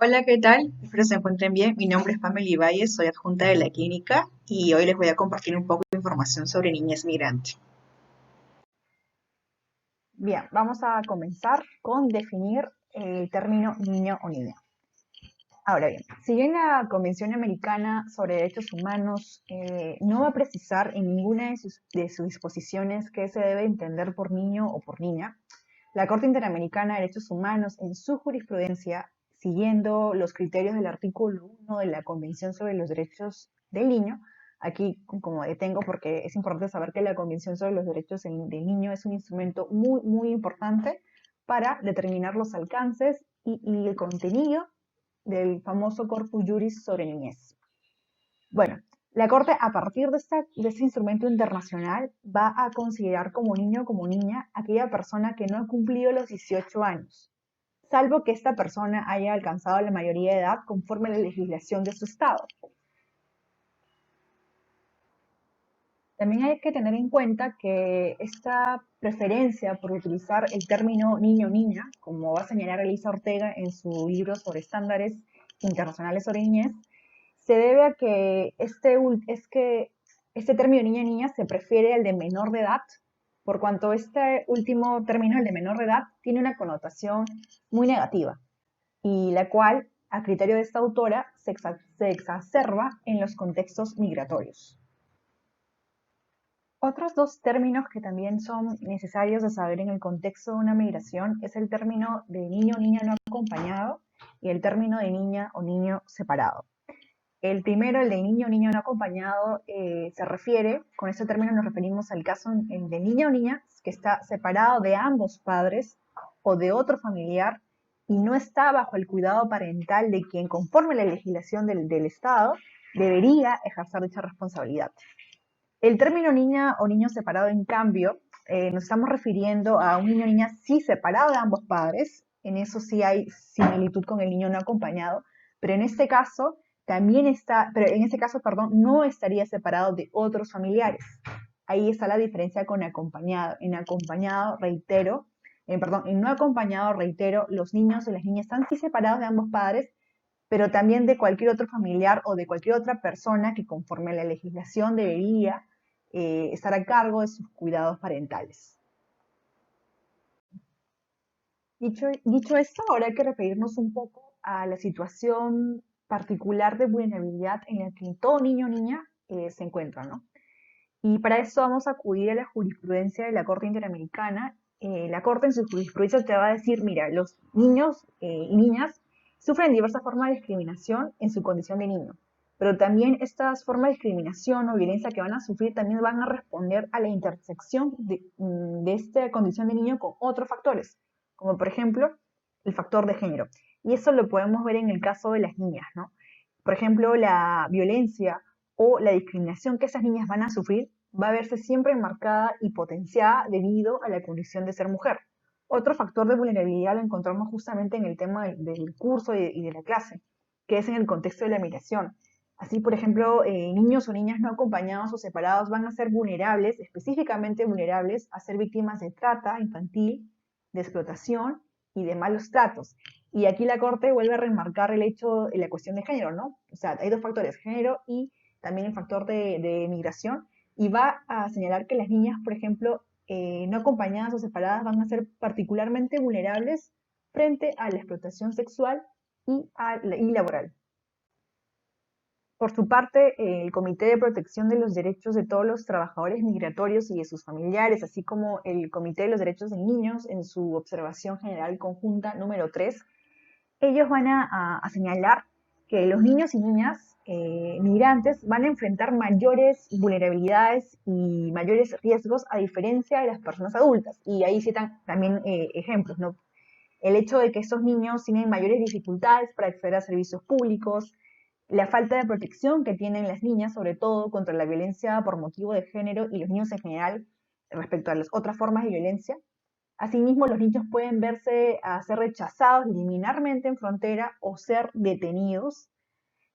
Hola, ¿qué tal? Espero se encuentren bien. Mi nombre es Pamela Valles, soy adjunta de la clínica y hoy les voy a compartir un poco de información sobre niñez migrante. Bien, vamos a comenzar con definir el término niño o niña. Ahora bien, si bien la Convención Americana sobre Derechos Humanos no va a precisar en ninguna de sus disposiciones qué se debe entender por niño o por niña, la Corte Interamericana de Derechos Humanos, en su jurisprudencia, siguiendo los criterios del artículo 1 de la Convención sobre los Derechos del Niño, aquí como detengo porque es importante saber que la Convención sobre los Derechos del Niño es un instrumento muy, muy importante para determinar los alcances y el contenido del famoso Corpus Juris sobre niñez. Bueno, la Corte, a partir de este instrumento internacional, va a considerar como niño o como niña aquella persona que no ha cumplido los 18 años, salvo que esta persona haya alcanzado la mayoría de edad conforme a la legislación de su estado. También hay que tener en cuenta que esta preferencia por utilizar el término niño o niña, como va a señalar Elisa Ortega en su libro sobre estándares internacionales sobre niñez, se debe a que este término niña niña se prefiere al de menor de edad, por cuanto este último término, el de menor de edad, tiene una connotación muy negativa y la cual, a criterio de esta autora, se exacerba en los contextos migratorios. Otros dos términos que también son necesarios de saber en el contexto de una migración es el término de niño o niña no acompañado y el término de niña o niño separado. El primero, el de niño o niño no acompañado, se refiere, con este término nos referimos al caso de niño o niña que está separado de ambos padres o de otro familiar y no está bajo el cuidado parental de quien, conforme a la legislación del Estado, debería ejercer dicha responsabilidad. El término niña o niño separado, en cambio, nos estamos refiriendo a un niño o niña sí separado de ambos padres, en eso sí hay similitud con el niño no acompañado, pero en este caso perdón, no estaría separado de otros familiares. Ahí está la diferencia con acompañado. En acompañado, reitero, perdón, en no acompañado, reitero, los niños y las niñas están sí separados de ambos padres, pero también de cualquier otro familiar o de cualquier otra persona que conforme a la legislación debería estar a cargo de sus cuidados parentales. Dicho esto, ahora hay que referirnos un poco a la situación particular de vulnerabilidad en la que todo niño o niña se encuentra, ¿no? Y para eso vamos a acudir a la jurisprudencia de la Corte Interamericana. La Corte en su jurisprudencia te va a decir, mira, los niños y niñas sufren diversas formas de discriminación en su condición de niño, pero también estas formas de discriminación o violencia que van a sufrir también van a responder a la intersección de esta condición de niño con otros factores, como por ejemplo el factor de género. Y eso lo podemos ver en el caso de las niñas, ¿no? Por ejemplo, la violencia o la discriminación que esas niñas van a sufrir va a verse siempre enmarcada y potenciada debido a la condición de ser mujer. Otro factor de vulnerabilidad lo encontramos justamente en el tema del curso y de la clase, que es en el contexto de la migración. Así, por ejemplo, niños o niñas no acompañados o separados van a ser vulnerables, específicamente vulnerables, a ser víctimas de trata infantil, de explotación y de malos tratos. Y aquí la Corte vuelve a remarcar el hecho, la cuestión de género, ¿no? O sea, hay dos factores, género y también el factor de migración, y va a señalar que las niñas, por ejemplo, no acompañadas o separadas van a ser particularmente vulnerables frente a la explotación sexual y laboral. Por su parte, el Comité de Protección de los Derechos de todos los trabajadores migratorios y de sus familiares, así como el Comité de los Derechos de Niños en su observación general conjunta número 3, ellos van a señalar que los niños y niñas migrantes van a enfrentar mayores vulnerabilidades y mayores riesgos a diferencia de las personas adultas. Y ahí citan también ejemplos, ¿no? El hecho de que estos niños tienen mayores dificultades para acceder a servicios públicos, la falta de protección que tienen las niñas, sobre todo contra la violencia por motivo de género y los niños en general respecto a las otras formas de violencia. Asimismo, los niños pueden verse a ser rechazados liminarmente en frontera o ser detenidos.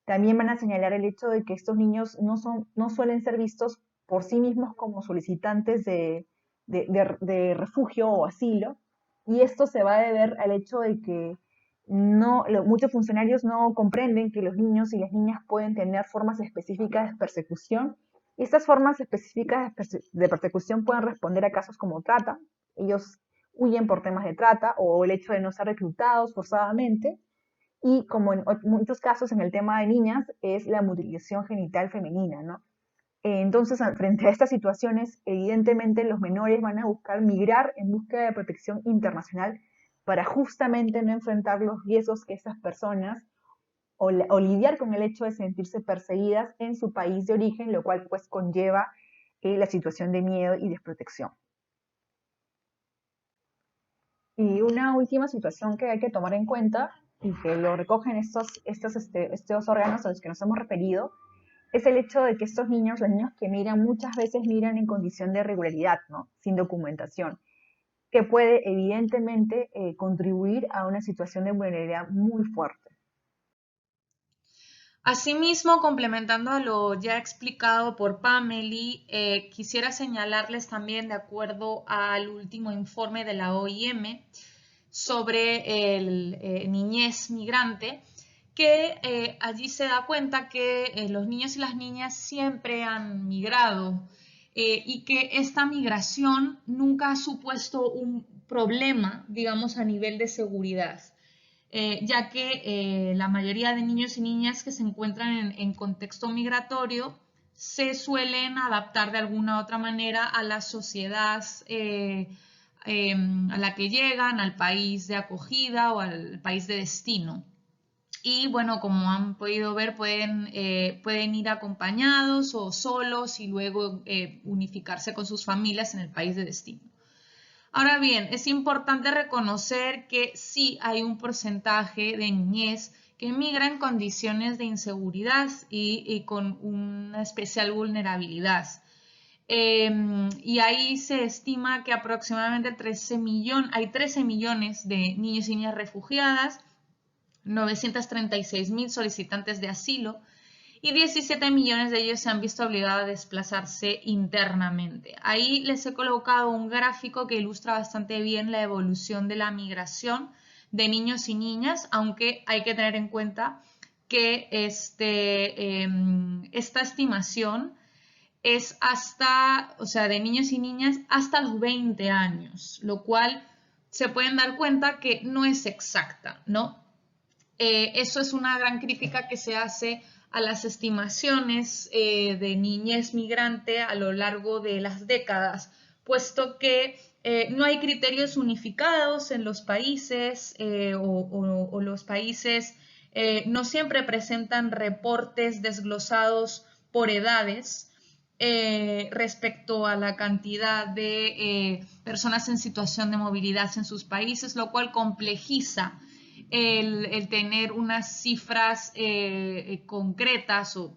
También van a señalar el hecho de que estos niños no suelen ser vistos por sí mismos como solicitantes de refugio o asilo, y esto se va a deber al hecho de que muchos funcionarios no comprenden que los niños y las niñas pueden tener formas específicas de persecución. Y estas formas específicas de persecución pueden responder a casos como trata. Ellos huyen por temas de trata o el hecho de no ser reclutados forzadamente. Y como en muchos casos en el tema de niñas, es la mutilación genital femenina, ¿no? Entonces, frente a estas situaciones, evidentemente los menores van a buscar migrar en búsqueda de protección internacional para justamente no enfrentar los riesgos que estas personas o lidiar con el hecho de sentirse perseguidas en su país de origen, lo cual pues conlleva la situación de miedo y desprotección. Y una última situación que hay que tomar en cuenta y que lo recogen estos órganos a los que nos hemos referido es el hecho de que estos niños, los niños que migran, muchas veces migran en condición de irregularidad, ¿no? Sin documentación, que puede evidentemente contribuir a una situación de vulnerabilidad muy fuerte. Asimismo, complementando a lo ya explicado por Pamely, quisiera señalarles también, de acuerdo al último informe de la OIM sobre el niñez migrante, que allí se da cuenta que los niños y las niñas siempre han migrado y que esta migración nunca ha supuesto un problema, digamos, a nivel de seguridad. Ya que la mayoría de niños y niñas que se encuentran en contexto migratorio se suelen adaptar de alguna u otra manera a la sociedad a la que llegan, al país de acogida o al país de destino. Y bueno, como han podido ver, pueden ir acompañados o solos y luego unificarse con sus familias en el país de destino. Ahora bien, es importante reconocer que sí hay un porcentaje de niñez que migra en condiciones de inseguridad y con una especial vulnerabilidad. Y ahí se estima que aproximadamente hay 13 millones de niños y niñas refugiadas, 936.000 solicitantes de asilo, y 17 millones de ellos se han visto obligados a desplazarse internamente. Ahí les he colocado un gráfico que ilustra bastante bien la evolución de la migración de niños y niñas, aunque hay que tener en cuenta que esta estimación es de niños y niñas hasta los 20 años, lo cual se pueden dar cuenta que no es exacta, ¿no? Eso es una gran crítica que se hace a las estimaciones de niñez migrante a lo largo de las décadas, puesto que no hay criterios unificados en los países o los países no siempre presentan reportes desglosados por edades respecto a la cantidad de personas en situación de movilidad en sus países, lo cual complejiza el tener unas cifras concretas o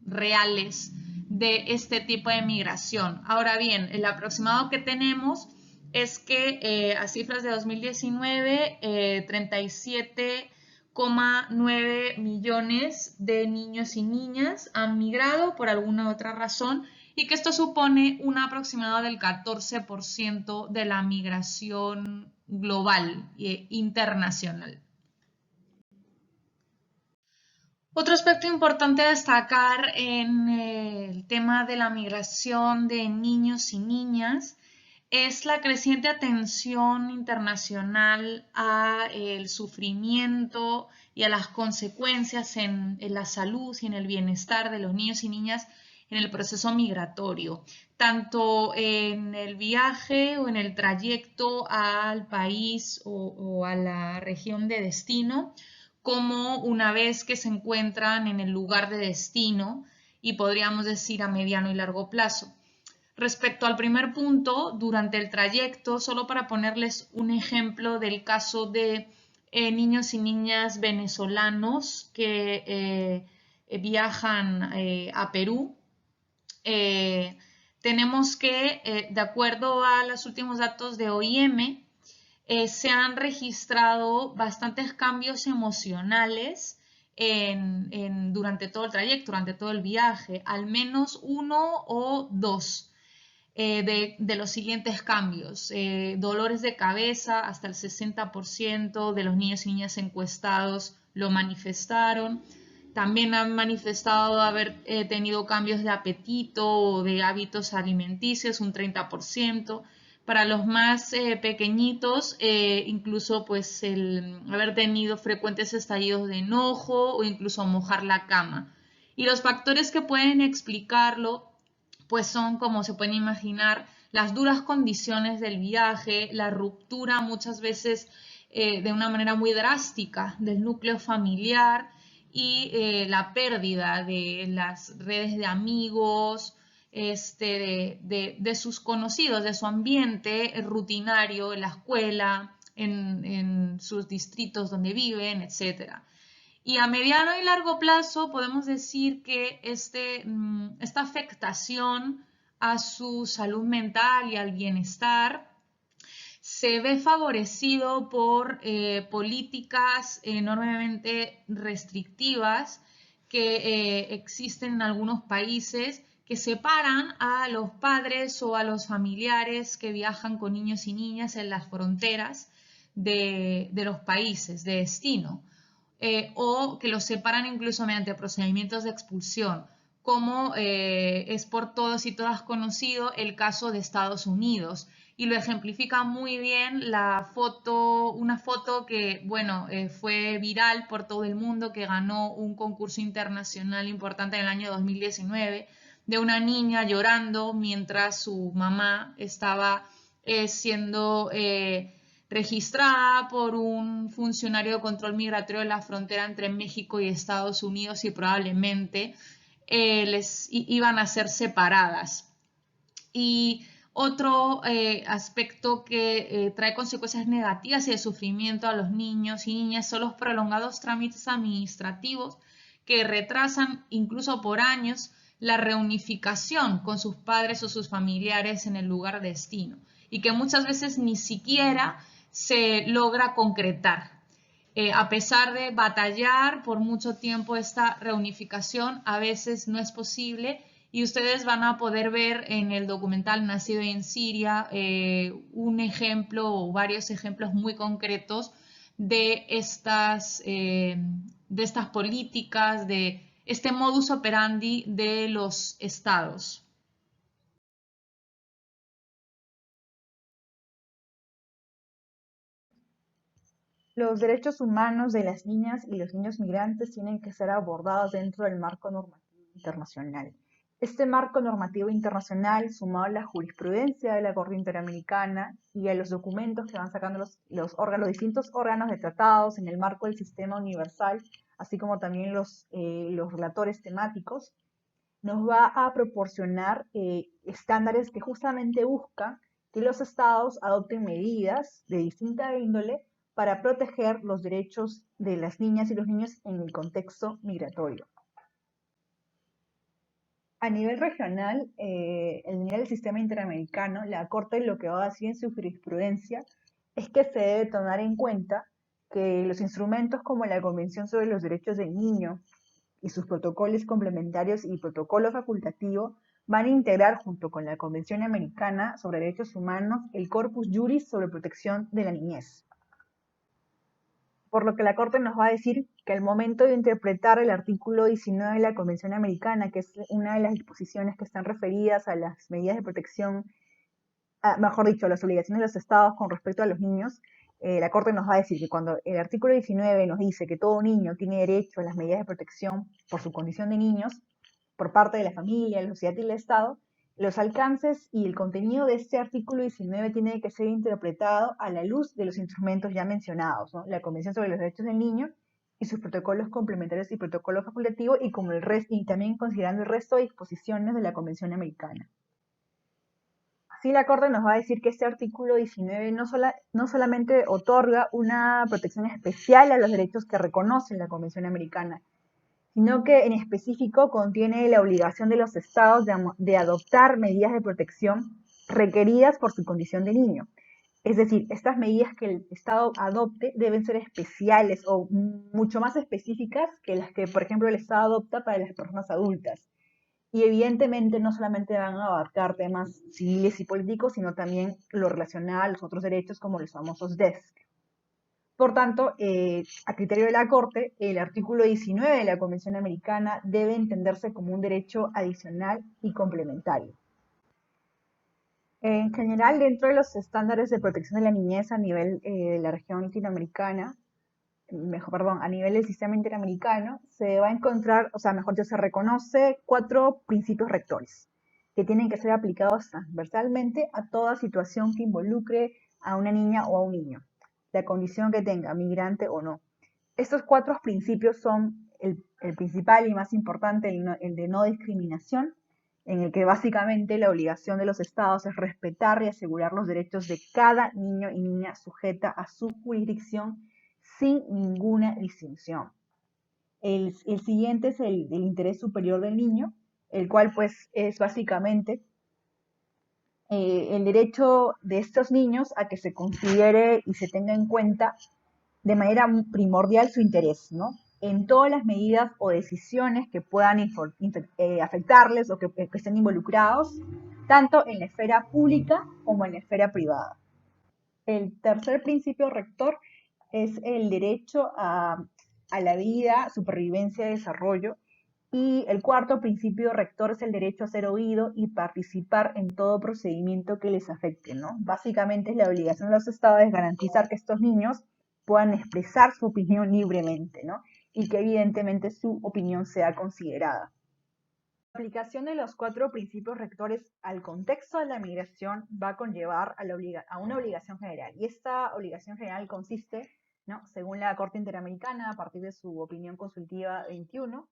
reales de este tipo de migración. Ahora bien, el aproximado que tenemos es que a cifras de 2019, 37,9 millones de niños y niñas han migrado por alguna otra razón y que esto supone un aproximado del 14% de la migración global e internacional. Otro aspecto importante a destacar en el tema de la migración de niños y niñas es la creciente atención internacional al sufrimiento y a las consecuencias en la salud y en el bienestar de los niños y niñas en el proceso migratorio, tanto en el viaje o en el trayecto al país o a la región de destino, como una vez que se encuentran en el lugar de destino y podríamos decir a mediano y largo plazo. Respecto al primer punto, durante el trayecto, solo para ponerles un ejemplo del caso de niños y niñas venezolanos que viajan a Perú, tenemos que, de acuerdo a los últimos datos de OIM, se han registrado bastantes cambios emocionales durante todo el trayecto, durante todo el viaje, al menos uno o dos. de los siguientes cambios. Dolores de cabeza, hasta el 60% de los niños y niñas encuestados lo manifestaron. También han manifestado haber tenido cambios de apetito o de hábitos alimenticios, un 30%. Para los más pequeñitos, incluso pues el haber tenido frecuentes estallidos de enojo o incluso mojar la cama. Y los factores que pueden explicarlo pues son, como se pueden imaginar, las duras condiciones del viaje, la ruptura muchas veces de una manera muy drástica del núcleo familiar y la pérdida de las redes de amigos, de sus conocidos, de su ambiente rutinario en la escuela, en sus distritos donde viven, etc. Y a mediano y largo plazo podemos decir que esta afectación a su salud mental y al bienestar se ve favorecido por políticas enormemente restrictivas que existen en algunos países que separan a los padres o a los familiares que viajan con niños y niñas en las fronteras de los países de destino. O que los separan incluso mediante procedimientos de expulsión, como es por todos y todas conocido el caso de Estados Unidos. Y lo ejemplifica muy bien una foto que, bueno, fue viral por todo el mundo, que ganó un concurso internacional importante en el año 2019, de una niña llorando mientras su mamá estaba siendo registrada por un funcionario de control migratorio de la frontera entre México y Estados Unidos y probablemente iban a ser separadas. Y otro aspecto que trae consecuencias negativas y de sufrimiento a los niños y niñas son los prolongados trámites administrativos que retrasan incluso por años la reunificación con sus padres o sus familiares en el lugar de destino y que muchas veces ni siquiera se logra concretar. A pesar de batallar por mucho tiempo esta reunificación, a veces no es posible y ustedes van a poder ver en el documental Nacido en Siria un ejemplo o varios ejemplos muy concretos de estas políticas, de este modus operandi de los estados. Los derechos humanos de las niñas y los niños migrantes tienen que ser abordados dentro del marco normativo internacional. Este marco normativo internacional, sumado a la jurisprudencia de la Corte Interamericana y a los documentos que van sacando los distintos órganos de tratados en el marco del sistema universal, así como también los relatores temáticos, nos va a proporcionar estándares que justamente buscan que los estados adopten medidas de distinta índole para proteger los derechos de las niñas y los niños en el contexto migratorio. A nivel regional, el nivel del sistema interamericano, la Corte lo que va a decir en su jurisprudencia es que se debe tomar en cuenta que los instrumentos como la Convención sobre los Derechos del Niño y sus protocolos complementarios y protocolo facultativo van a integrar junto con la Convención Americana sobre Derechos Humanos el Corpus Juris sobre protección de la niñez. Por lo que la Corte nos va a decir que al momento de interpretar el artículo 19 de la Convención Americana, que es una de las disposiciones que están referidas a las medidas de protección, mejor dicho, a las obligaciones de los estados con respecto a los niños, la Corte nos va a decir que cuando el artículo 19 nos dice que todo niño tiene derecho a las medidas de protección por su condición de niños, por parte de la familia, la sociedad y el Estado, los alcances y el contenido de este artículo 19 tiene que ser interpretado a la luz de los instrumentos ya mencionados, ¿no? La Convención sobre los Derechos del Niño y sus protocolos complementarios y protocolo facultativo y también considerando el resto de disposiciones de la Convención Americana. Así la Corte nos va a decir que este artículo 19 no solamente otorga una protección especial a los derechos que reconoce la Convención Americana, sino que en específico contiene la obligación de los estados de adoptar medidas de protección requeridas por su condición de niño. Es decir, estas medidas que el Estado adopte deben ser especiales o mucho más específicas que las que, por ejemplo, el Estado adopta para las personas adultas. Y evidentemente no solamente van a abarcar temas civiles y políticos, sino también lo relacionado a los otros derechos como los famosos DESC. Por tanto, a criterio de la Corte, el artículo 19 de la Convención Americana debe entenderse como un derecho adicional y complementario. En general, dentro de los estándares de protección de la niñez a nivel de la región latinoamericana, a nivel del sistema interamericano, se va a encontrar, o sea, mejor dicho, se reconoce 4 principios rectores que tienen que ser aplicados transversalmente a toda situación que involucre a una niña o a un niño, la condición que tenga, migrante o no. Estos 4 principios son el principal y más importante, el de no discriminación, en el que básicamente la obligación de los estados es respetar y asegurar los derechos de cada niño y niña sujeta a su jurisdicción sin ninguna distinción. El siguiente es el interés superior del niño, el cual pues es básicamente el derecho de estos niños a que se considere y se tenga en cuenta de manera primordial su interés, ¿no? En todas las medidas o decisiones que puedan afectarles o que estén involucrados, tanto en la esfera pública como en la esfera privada. El tercer principio rector es el derecho a la vida, supervivencia y desarrollo. Y el cuarto principio rector es el derecho a ser oído y participar en todo procedimiento que les afecte, ¿no? Básicamente es la obligación de los estados de garantizar que estos niños puedan expresar su opinión libremente, ¿no? Y que evidentemente su opinión sea considerada. La aplicación de los 4 principios rectores al contexto de la migración va a conllevar a una obligación general. Y esta obligación general consiste, ¿no?, según la Corte Interamericana, a partir de su opinión consultiva 21,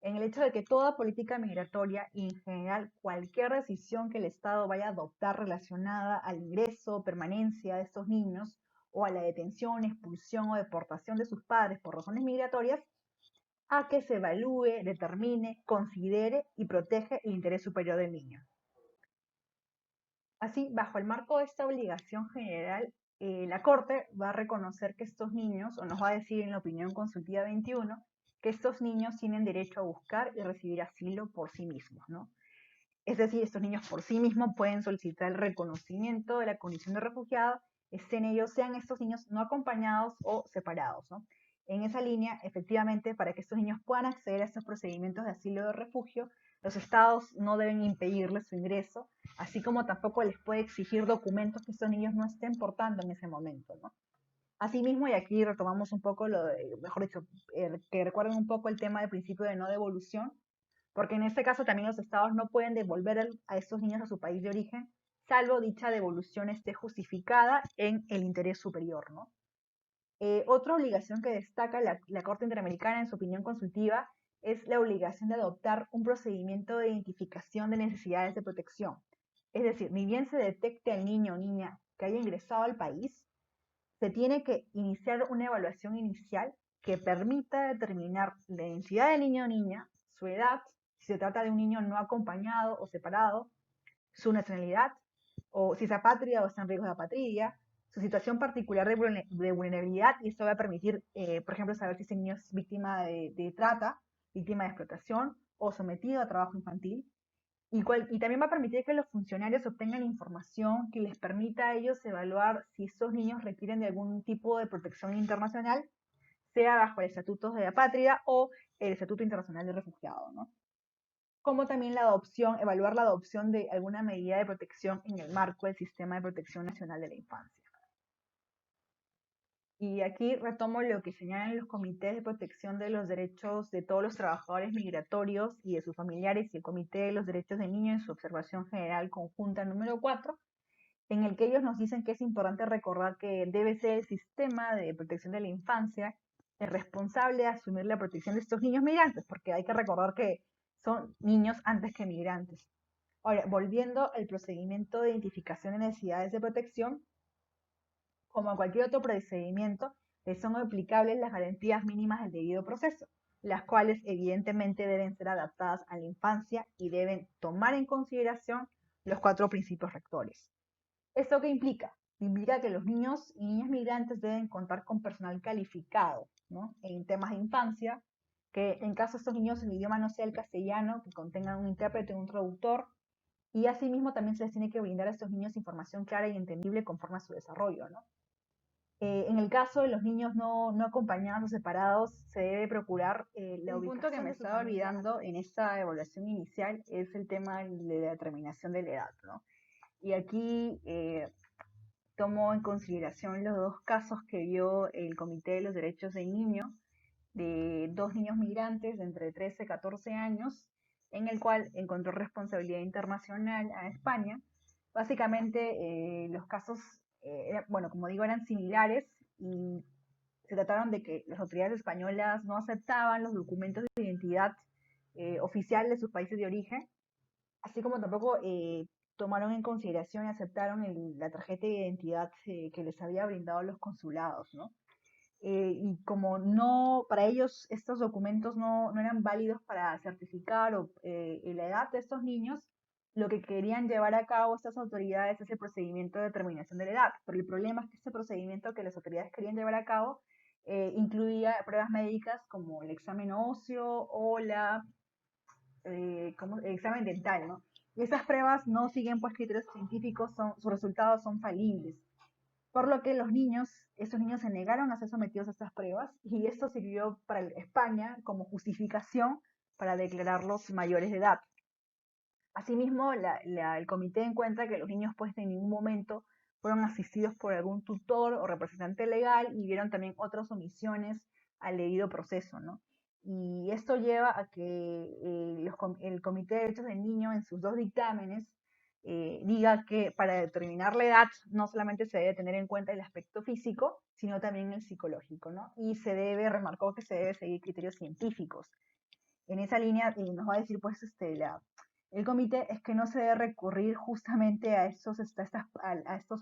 en el hecho de que toda política migratoria y en general cualquier decisión que el Estado vaya a adoptar relacionada al ingreso o permanencia de estos niños o a la detención, expulsión o deportación de sus padres por razones migratorias, a que se evalúe, determine, considere y protege el interés superior del niño. Así, bajo el marco de esta obligación general, la Corte va a reconocer que estos niños, o nos va a decir en la opinión consultiva 21, que estos niños tienen derecho a buscar y recibir asilo por sí mismos, ¿no? Es decir, estos niños por sí mismos pueden solicitar el reconocimiento de la condición de refugiado, sean estos niños no acompañados o separados, ¿no? En esa línea, efectivamente, para que estos niños puedan acceder a estos procedimientos de asilo o de refugio, los estados no deben impedirles su ingreso, así como tampoco les puede exigir documentos que estos niños no estén portando en ese momento, ¿no? Asimismo, y aquí retomamos un poco mejor dicho, que recuerden un poco el tema del principio de no devolución, porque en este caso también los estados no pueden devolver a estos niños a su país de origen, salvo dicha devolución esté justificada en el interés superior, ¿no? Otra obligación que destaca la Corte Interamericana en su opinión consultiva es la obligación de adoptar un procedimiento de identificación de necesidades de protección. Es decir, ni bien se detecte al niño o niña que haya ingresado al país, se tiene que iniciar una evaluación inicial que permita determinar la identidad del niño o niña, su edad, si se trata de un niño no acompañado o separado, su nacionalidad, o si es apátrida o está en riesgo de apatridia, su situación particular de vulnerabilidad, y esto va a permitir, por ejemplo, saber si ese niño es víctima de trata, víctima de explotación o sometido a trabajo infantil. Y también va a permitir que los funcionarios obtengan información que les permita a ellos evaluar si estos niños requieren de algún tipo de protección internacional, sea bajo el Estatuto de la Patria o el Estatuto Internacional de Refugiado, ¿no? Como también evaluar la adopción de alguna medida de protección en el marco del Sistema de Protección Nacional de la Infancia. Y aquí retomo lo que señalan los comités de protección de los derechos de todos los trabajadores migratorios y de sus familiares y el Comité de los Derechos del Niño en su observación general conjunta número 4, en el que ellos nos dicen que es importante recordar que debe ser el sistema de protección de la infancia el responsable de asumir la protección de estos niños migrantes, porque hay que recordar que son niños antes que migrantes. Ahora, volviendo al procedimiento de identificación de necesidades de protección, como a cualquier otro procedimiento, le son aplicables las garantías mínimas del debido proceso, las cuales evidentemente deben ser adaptadas a la infancia y deben tomar en consideración los 4 principios rectores. ¿Esto qué implica? Implica que los niños y niñas migrantes deben contar con personal calificado, ¿no?, en temas de infancia, que en caso estos niños el idioma no sea el castellano, que contengan un intérprete o un traductor, y asimismo también se les tiene que brindar a estos niños información clara y entendible conforme a su desarrollo, ¿no? En el caso de los niños no acompañados o separados, se debe procurar la Un punto que ubicación me de su estaba familia. olvidando en esta evaluación inicial es el tema de la determinación de la edad, ¿no? Y aquí tomo en consideración los dos casos que vio el Comité de los Derechos del Niño, de dos niños migrantes de entre 13 y 14 años, en el cual encontró responsabilidad internacional a España. Básicamente los casos, bueno, como digo, eran similares y se trataron de que las autoridades españolas no aceptaban los documentos de identidad oficial de sus países de origen, así como tampoco tomaron en consideración y aceptaron la tarjeta de identidad que les había brindado los consulados, ¿no? Y como no, para ellos estos documentos no eran válidos para certificar la edad de estos niños, lo que querían llevar a cabo estas autoridades es el procedimiento de determinación de la edad. Pero el problema es que este procedimiento que las autoridades querían llevar a cabo incluía pruebas médicas como el examen óseo o el examen dental, ¿no? Y esas pruebas no siguen pues criterios científicos, sus resultados son falibles. Por lo que esos niños se negaron a ser sometidos a estas pruebas y esto sirvió para España como justificación para declararlos mayores de edad. Asimismo, el comité encuentra que los niños pues en ningún momento fueron asistidos por algún tutor o representante legal y vieron también otras omisiones al debido proceso, ¿no? Y esto lleva a que el Comité de Derechos del Niño en sus dos dictámenes diga que para determinar la edad no solamente se debe tener en cuenta el aspecto físico, sino también el psicológico, ¿no? Y remarcó que se debe seguir criterios científicos. En esa línea nos va a decir pues el comité es que no se debe recurrir justamente a estos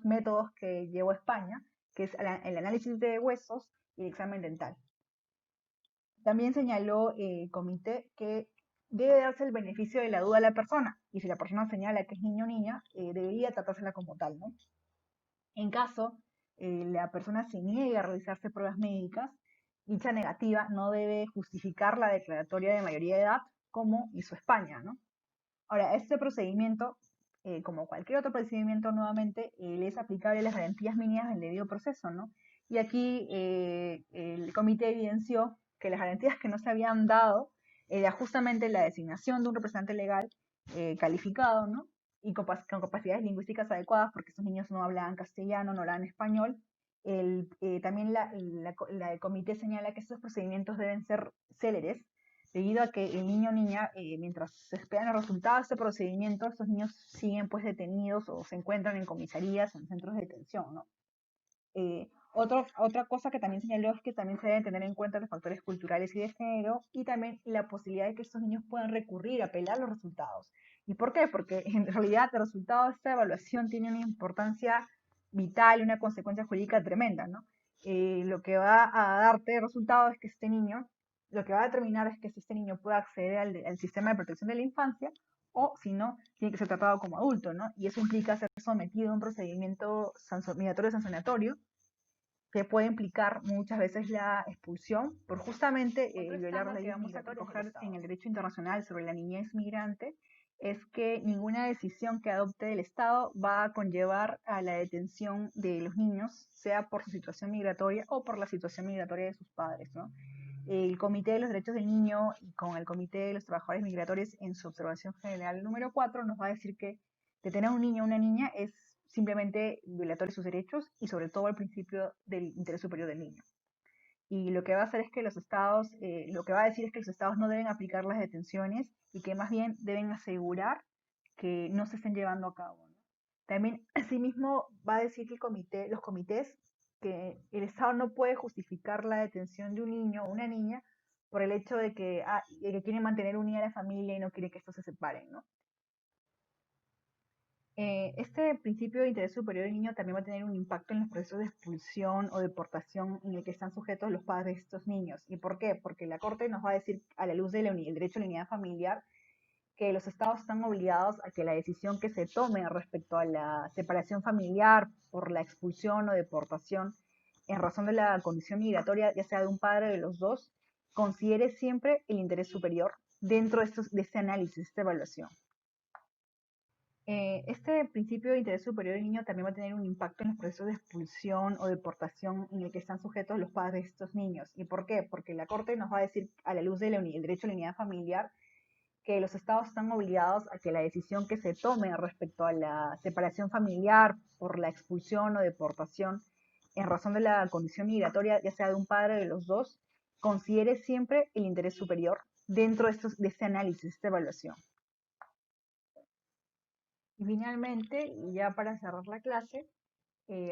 métodos que llevó España, que es el análisis de huesos y el examen dental. También señaló el comité que debe darse el beneficio de la duda a la persona, y si la persona señala que es niño o niña, debería tratársela como tal, ¿no? En caso la persona se niegue a realizarse pruebas médicas, dicha negativa no debe justificar la declaratoria de mayoría de edad, como hizo España, ¿no? Ahora, este procedimiento, como cualquier otro procedimiento, nuevamente, le es aplicable a las garantías mínimas del debido proceso, ¿no? Y aquí el comité evidenció que las garantías que no se habían dado era justamente la designación de un representante legal calificado, ¿no? Y con capacidades lingüísticas adecuadas, porque estos niños no hablaban castellano, no hablaban español. También el comité señala que estos procedimientos deben ser céleres, debido a que el niño o niña, mientras se esperan los resultados de este procedimiento, estos niños siguen pues detenidos o se encuentran en comisarías o en centros de detención, ¿no? Otra cosa que también señaló es que también se deben tener en cuenta los factores culturales y de género y también la posibilidad de que estos niños puedan recurrir a apelar los resultados. ¿Y por qué? Porque en realidad el resultado de esta evaluación tiene una importancia vital y una consecuencia jurídica tremenda, ¿no? Lo que va a darte el resultado es que lo que va a determinar es que este niño pueda acceder al sistema de protección de la infancia o si no, tiene que ser tratado como adulto, ¿no? Y eso implica ser sometido a un procedimiento migratorio sancionatorio que puede implicar muchas veces la expulsión por justamente violar las leyes migratorias. Recoger en el derecho internacional sobre la niñez migrante es que ninguna decisión que adopte el Estado va a conllevar a la detención de los niños, sea por su situación migratoria o por la situación migratoria de sus padres, ¿no? El Comité de los Derechos del Niño y con el Comité de los Trabajadores Migratorios en su observación general número 4 nos va a decir que detener a un niño o una niña es simplemente violatorio de sus derechos y sobre todo el principio del interés superior del niño. Y lo que va a hacer es que los estados, lo que va a decir es que los estados no deben aplicar las detenciones y que más bien deben asegurar que no se estén llevando a cabo, ¿no? También, asimismo, va a decir que los comités, que el Estado no puede justificar la detención de un niño o una niña por el hecho de que quieren mantener unida a la familia y no quiere que estos se separen, ¿no? Este principio de interés superior del niño también va a tener un impacto en los procesos de expulsión o deportación en el que están sujetos los padres de estos niños. ¿Y por qué? Porque la Corte nos va a decir, a la luz del derecho a la unidad familiar, que los estados están obligados a que la decisión que se tome respecto a la separación familiar por la expulsión o deportación en razón de la condición migratoria, ya sea de un padre o de los dos, considere siempre el interés superior dentro de este análisis, esta evaluación. Este principio de interés superior del niño también va a tener un impacto en los procesos de expulsión o deportación en el que están sujetos los padres de estos niños. ¿Y por qué? Porque la Corte nos va a decir, a la luz del derecho a la unidad familiar, que los estados están obligados a que la decisión que se tome respecto a la separación familiar por la expulsión o deportación en razón de la condición migratoria, ya sea de un padre o de los dos, considere siempre el interés superior dentro de este análisis, esta evaluación. Y finalmente, y ya para cerrar la clase,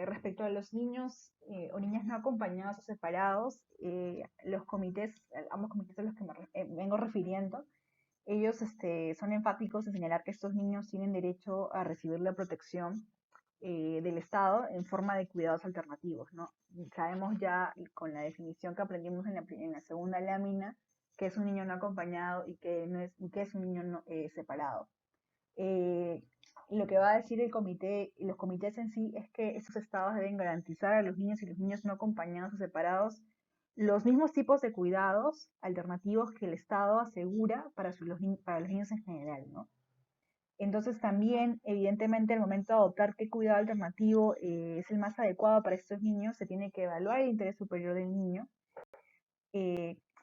respecto a los niños o niñas no acompañados o separados, los comités, ambos comités a los que me vengo refiriendo, ellos son enfáticos en señalar que estos niños tienen derecho a recibir la protección del Estado en forma de cuidados alternativos, ¿no? Sabemos ya con la definición que aprendimos en la segunda lámina que es un niño no acompañado y que, no es, y que es un niño separado. Lo que va a decir el comité y los comités en sí es que estos estados deben garantizar a los niños y los niños no acompañados o separados los mismos tipos de cuidados alternativos que el Estado asegura para los niños en general, ¿no? Entonces también, evidentemente, al momento de adoptar qué cuidado alternativo es el más adecuado para estos niños, se tiene que evaluar el interés superior del niño.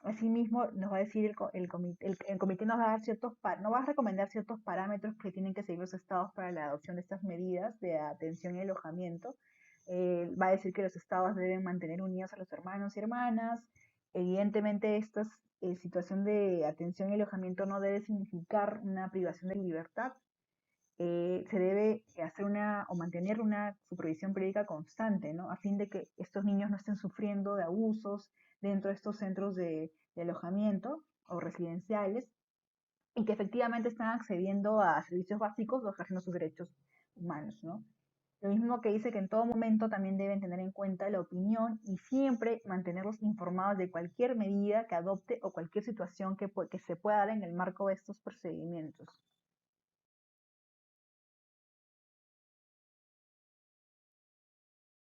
Asimismo, nos va a decir el comité nos va a dar no va a recomendar ciertos parámetros que tienen que seguir los estados para la adopción de estas medidas de atención y alojamiento. Va a decir que los estados deben mantener unidos a los hermanos y hermanas. Evidentemente, esta situación de atención y alojamiento no debe significar una privación de libertad. Se debe hacer o mantener una supervisión periódica constante, ¿no? A fin de que estos niños no estén sufriendo de abusos dentro de estos centros de alojamiento o residenciales y que efectivamente están accediendo a servicios básicos o ejerciendo sus derechos humanos, ¿no? Lo mismo que dice que en todo momento también deben tener en cuenta la opinión y siempre mantenerlos informados de cualquier medida que adopte o cualquier situación que se pueda dar en el marco de estos procedimientos.